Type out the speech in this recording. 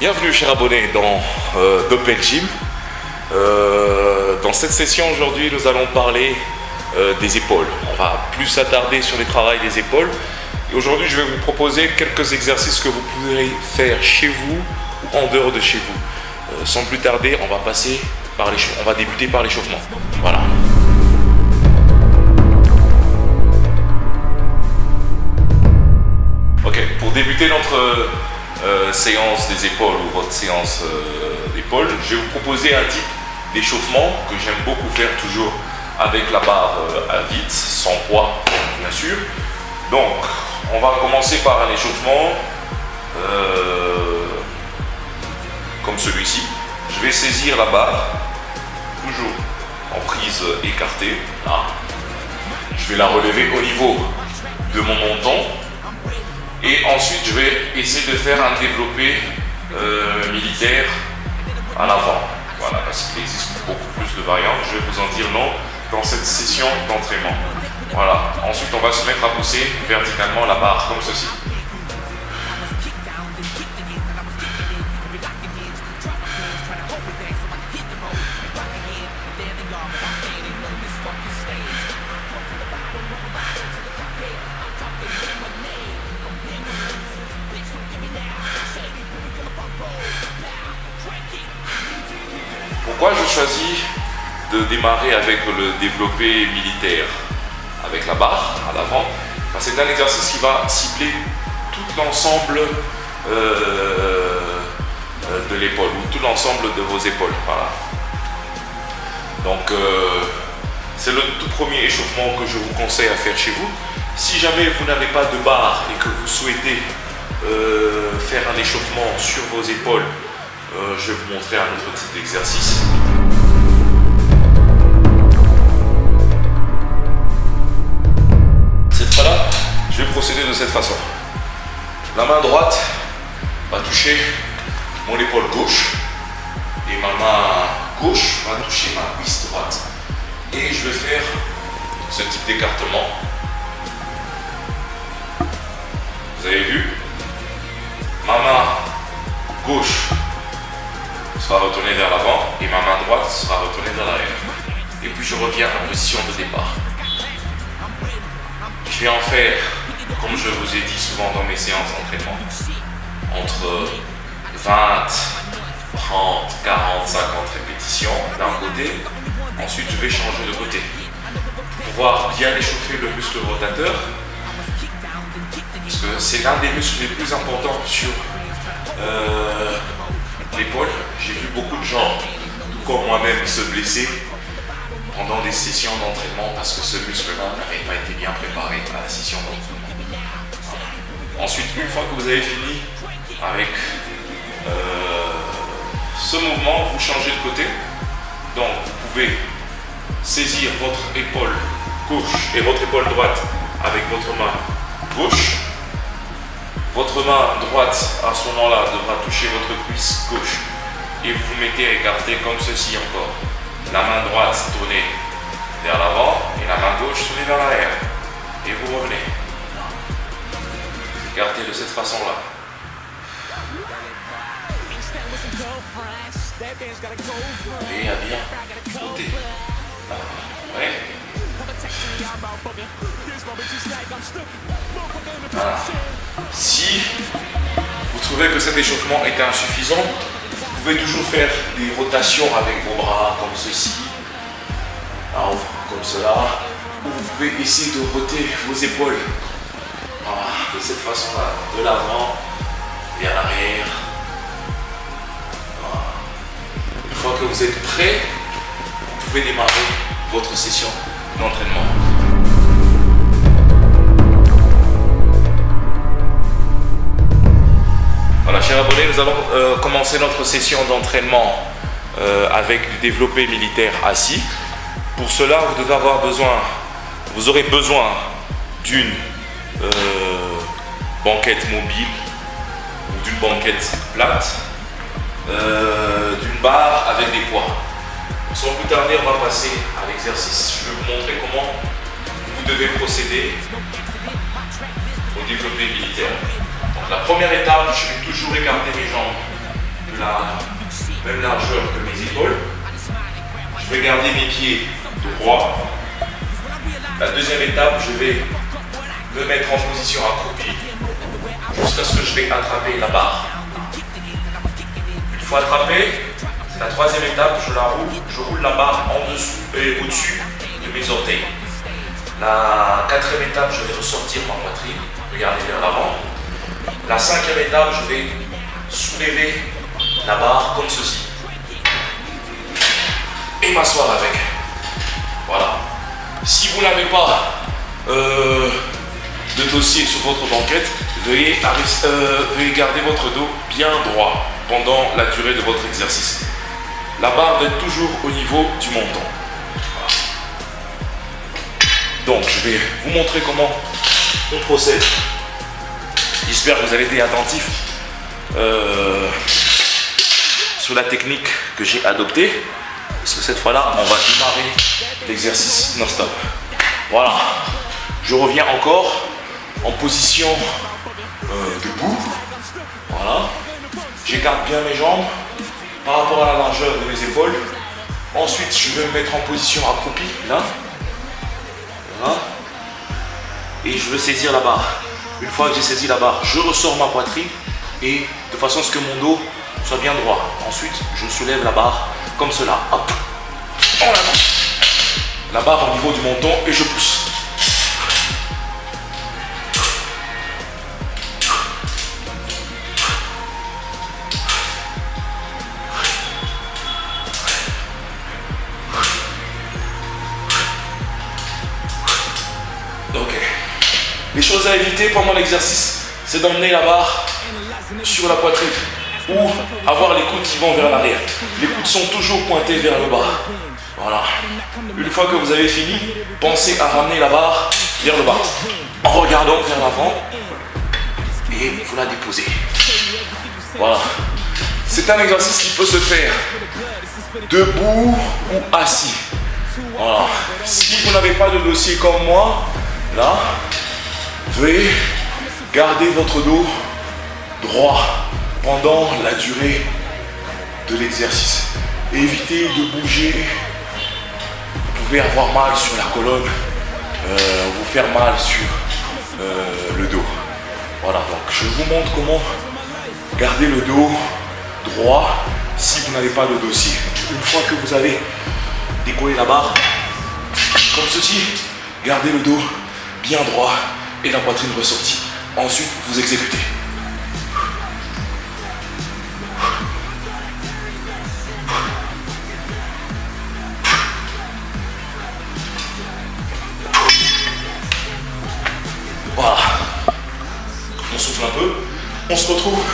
Bienvenue chers abonnés dans Doppel Gym. Dans cette session aujourd'hui nous allons parler des épaules. On va plus s'attarder sur les travails des épaules. Et aujourd'hui je vais vous proposer quelques exercices que vous pourrez faire chez vous ou en dehors de chez vous. Sans plus tarder, on va débuter par l'échauffement. Voilà. Ok, pour débuter notre séance des épaules ou votre séance d'épaule, je vais vous proposer un type d'échauffement que j'aime beaucoup faire toujours avec la barre à vide, sans poids bien sûr. Donc on va commencer par un échauffement comme celui-ci. Je vais saisir la barre toujours en prise écartée. Là. Je vais la relever au niveau de mon menton. Et ensuite, je vais essayer de faire un développé militaire à l'avant. Voilà, parce qu'il existe beaucoup plus de variantes. Je vais vous en dire non dans cette session d'entraînement. Voilà. Ensuite, on va se mettre à pousser verticalement la barre comme ceci. Pourquoi je choisis de démarrer avec le développé militaire avec la barre à l'avant? C'est un exercice qui va cibler tout l'ensemble de l'épaule ou tout l'ensemble de vos épaules. Voilà. Donc c'est le tout premier échauffement que je vous conseille à faire chez vous. Si jamais vous n'avez pas de barre et que vous souhaitez faire un échauffement sur vos épaules, je vais vous montrer un autre type d'exercice. Cette fois-là, je vais procéder de cette façon. La main droite va toucher mon épaule gauche et ma main gauche va toucher ma cuisse droite. Et je vais faire ce type d'écartement. Vous avez vu? Ma main gauche sera retournée vers l'avant et ma main droite sera retournée vers l'arrière. Et puis je reviens en position de départ. Je vais en faire, comme je vous ai dit souvent dans mes séances d'entraînement, entre 20, 30, 40, 50 répétitions d'un côté. Ensuite je vais changer de côté. Pour pouvoir bien échauffer le muscle rotateur, parce que c'est l'un des muscles les plus importants sur l'épaule. J'ai vu beaucoup de gens, tout comme moi-même, se blesser pendant des sessions d'entraînement parce que ce muscle-là n'avait pas été bien préparé à la session d'entraînement. Ensuite, une fois que vous avez fini avec ce mouvement, vous changez de côté. Donc, vous pouvez saisir votre épaule gauche et votre épaule droite avec votre main gauche. Votre main droite, à ce moment-là, devra toucher votre cuisse gauche. Et vous vous mettez à écarter comme ceci encore. La main droite tournée vers l'avant et la main gauche tournée vers l'arrière. Et vous revenez. Vous écartez de cette façon-là. Et à bien côté. Ouais. Voilà. Si vous trouvez que cet échauffement est insuffisant, vous pouvez toujours faire des rotations avec vos bras comme ceci, comme cela, ou vous pouvez essayer de roter vos épaules. Voilà, de cette façon-là, de l'avant vers l'arrière. Voilà. Une fois que vous êtes prêt, vous pouvez démarrer votre session d'entraînement. Voilà, chers abonnés, nous allons commencer notre session d'entraînement avec du développé militaire assis. Pour cela, vous aurez besoin d'une banquette mobile ou d'une banquette plate, d'une barre avec des poids. Sans plus tarder, on va passer à l'exercice. Je vais vous montrer comment vous devez procéder au développé militaire. Donc la première étape, je vais toujours écarter mes jambes la même largeur que mes épaules. Je vais garder mes pieds droits. La deuxième étape, je vais me mettre en position accroupie jusqu'à ce que je vais attraper la barre. Une fois attrapé, c'est la troisième étape, je roule la barre en dessous et au-dessus de mes orteils. La quatrième étape, je vais ressortir ma poitrine, regarder vers l'avant. La cinquième étape, je vais soulever la barre comme ceci. Et m'asseoir avec. Voilà. Si vous n'avez pas de dossier sur votre banquette, veuillez garder votre dos bien droit pendant la durée de votre exercice. La barre doit être toujours au niveau du menton. Voilà. Donc, je vais vous montrer comment on procède. J'espère que vous avez été attentif sur la technique que j'ai adoptée. Parce que cette fois-là, on va démarrer l'exercice non-stop. Voilà. Je reviens encore en position debout. Voilà. J'écarte bien mes jambes par rapport à la largeur de mes épaules. Ensuite, je vais me mettre en position accroupie, là. Voilà. Et je veux saisir la barre. Une fois que j'ai saisi la barre, je ressors ma poitrine et de façon à ce que mon dos soit bien droit. Ensuite, je soulève la barre comme cela. Hop. La barre au niveau du menton et je pousse. Ok. Les choses à éviter pendant l'exercice, c'est d'emmener la barre sur la poitrine ou avoir les coudes qui vont vers l'arrière. Les coudes sont toujours pointés vers le bas. Voilà. Une fois que vous avez fini, pensez à ramener la barre vers le bas en regardant vers l'avant et vous la déposez. Voilà. C'est un exercice qui peut se faire debout ou assis. Voilà. Si vous n'avez pas de dossier comme moi, là, veuillez garder votre dos droit pendant la durée de l'exercice. Évitez de bouger. Vous pouvez avoir mal sur la colonne, vous faire mal sur le dos. Voilà, donc je vous montre comment garder le dos droit si vous n'avez pas de dossier. Une fois que vous avez décollé la barre, comme ceci, gardez le dos bien droit et la poitrine ressortie. Ensuite, vous exécutez. Voilà. On souffle un peu. On se retrouve